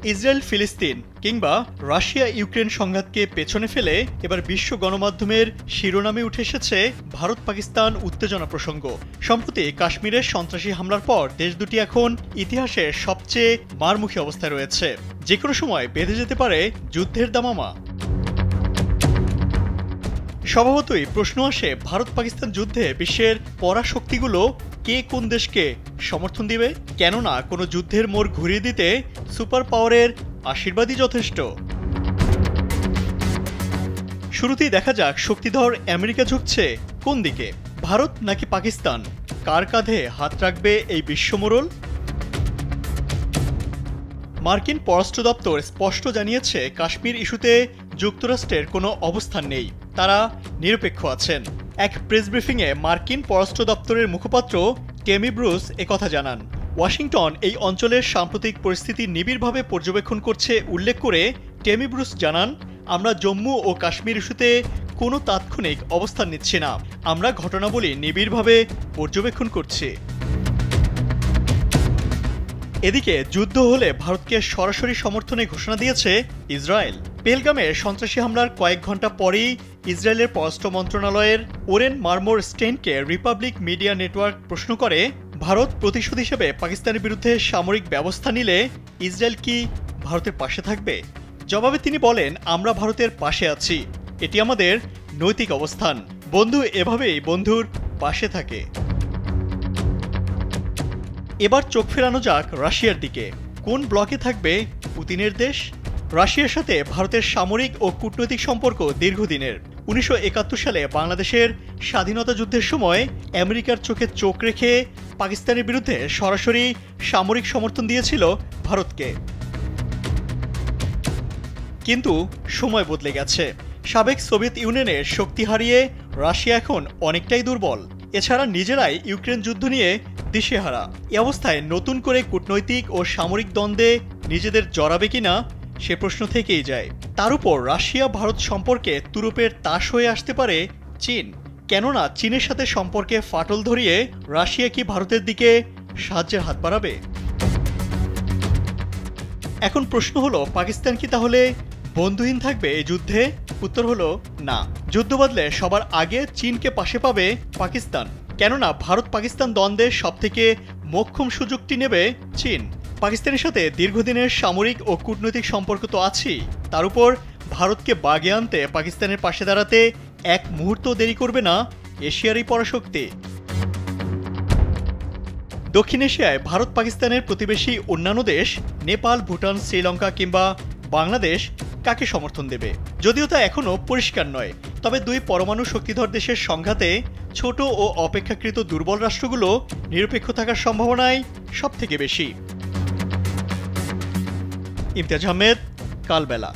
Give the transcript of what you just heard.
Israel ফিলিস্তিন কিংবা Russia Ukraine সংঘাতকে পেছনে ফেলে এবার বিশ্ব গণমাধ্যমের শিরোনামে উঠে এসেছে ভারত পাকিস্তান উত্তেজনা প্রসঙ্গ। সম্প্রতি কাশ্মীরের সন্ত্রাসী হামলার পর দেশ দুটি এখন ইতিহাসের সবচেয়ে মারমুখী অবস্থায় রয়েছে। যে কোনো সময় বেঁধে যেতে পারে যুদ্ধের দামামা। স্বভাবতই প্রশ্ন আসে, ভারত পাকিস্তান যুদ্ধে বিশ্বের পরাশক্তিগুলো কে কোন দেশকে সমর্থন দিবে? কেননা কোনো যুদ্ধের মোড় ঘুরিয়ে দিতে সুপার পাওয়ারের আশীর্বাদই যথেষ্ট। শুরুতেই দেখা যাক শক্তিধর আমেরিকা ঝুঁকছে কোন দিকে, ভারত নাকি পাকিস্তান? কার কাঁধে হাত রাখবে এই বিশ্বমোড়ল? মার্কিন পররাষ্ট্র দপ্তর স্পষ্ট জানিয়েছে, কাশ্মীর ইস্যুতে যুক্তরাষ্ট্রের কোনো অবস্থান নেই, তারা নিরপেক্ষ আছেন। এক প্রেস ব্রিফিংয়ে মার্কিন পররাষ্ট্র দপ্তরের মুখপাত্র টেমি ব্রুস একথা জানান। ওয়াশিংটন এই অঞ্চলের সাম্প্রতিক পরিস্থিতি নিবিড়ভাবে পর্যবেক্ষণ করছে উল্লেখ করে টেমি ব্রুস জানান, আমরা জম্মু ও কাশ্মীর ইস্যুতে কোনো তাৎক্ষণিক অবস্থান নিচ্ছি না, আমরা ঘটনাবলী নিবিড়ভাবে পর্যবেক্ষণ করছি। এদিকে যুদ্ধ হলে ভারতকে সরাসরি সমর্থনে ঘোষণা দিয়েছে ইসরায়েল। পেহেলগামে সন্ত্রাসী হামলার কয়েক ঘন্টা পরেই ইসরায়েলের পররাষ্ট্র মন্ত্রণালয়ের Oren Marmore স্টেইনকে Republic media network প্রশ্ন করে, ভারত প্রতিশোধ হিসেবে পাকিস্তানের বিরুদ্ধে সামরিক ব্যবস্থা নিলে ইসরায়েল কি ভারতের পাশে থাকবে? জবাবে তিনি বলেন, আমরা ভারতের পাশে আছি, এটি আমাদের নৈতিক অবস্থান। বন্ধু এভাবেই বন্ধুর পাশে থাকে। এবার চোখ ফেরানো যাক রাশিয়ার দিকে। কোন ব্লকে থাকবে পুতিনের দেশ? রাশিয়ার সাথে ভারতের সামরিক ও কূটনৈতিক সম্পর্ক দীর্ঘদিনের। 1971 সালে বাংলাদেশের স্বাধীনতা যুদ্ধের সময় আমেরিকার চোখে চোখ রেখে পাকিস্তানের বিরুদ্ধে সরাসরি সামরিক সমর্থন দিয়েছিল ভারতকে। কিন্তু সময় বদলে গেছে। সাবেক সোভিয়েত ইউনিয়নের শক্তি হারিয়ে রাশিয়া এখন অনেকটাই দুর্বল। এছাড়া নিজেরাই ইউক্রেন যুদ্ধ নিয়ে দিশেহারা। এ অবস্থায় নতুন করে কূটনৈতিক ও সামরিক দ্বন্দ্বে নিজেদের জড়াবে কিনা সে প্রশ্ন থেকেই যায়। তার উপর রাশিয়া ভারত সম্পর্কে তুরুপের তাস হয়ে আসতে পারে চীন। কেননা চীনের সাথে সম্পর্কে ফাটল ধরিয়ে রাশিয়া কি ভারতের দিকে সাহায্যের হাত বাড়াবে? এখন প্রশ্ন হলো, পাকিস্তান কি তাহলে বন্ধুহীন থাকবে এই যুদ্ধে? উত্তর হলো না। যুদ্ধ বদলে সবার আগে চীনকে পাশে পাবে পাকিস্তান। কেননা ভারত পাকিস্তান দ্বন্দ্বের সবথেকে মোক্ষম সুযোগটি নেবে চীন। পাকিস্তানের সাথে দীর্ঘদিনের সামরিক ও কূটনৈতিক সম্পর্ক তো আছেই, তার উপর ভারতকে বাগে আনতে পাকিস্তানের পাশে দাঁড়াতে এক মুহূর্ত দেরি করবে না এশিয়ারই পরাশক্তি। দক্ষিণ এশিয়ায় ভারত পাকিস্তানের প্রতিবেশী অন্যান্য দেশ নেপাল, ভুটান, শ্রীলঙ্কা কিংবা বাংলাদেশ কাকে সমর্থন দেবে? যদিও তা এখনও পরিষ্কার নয়, তবে দুই পরমাণু শক্তিধর দেশের সংঘাতে ছোট ও অপেক্ষাকৃত দুর্বল রাষ্ট্রগুলো নিরপেক্ষ থাকার সম্ভাবনাই সবথেকে বেশি। ইমতিয়াজ আহমেদ, কালবেলা।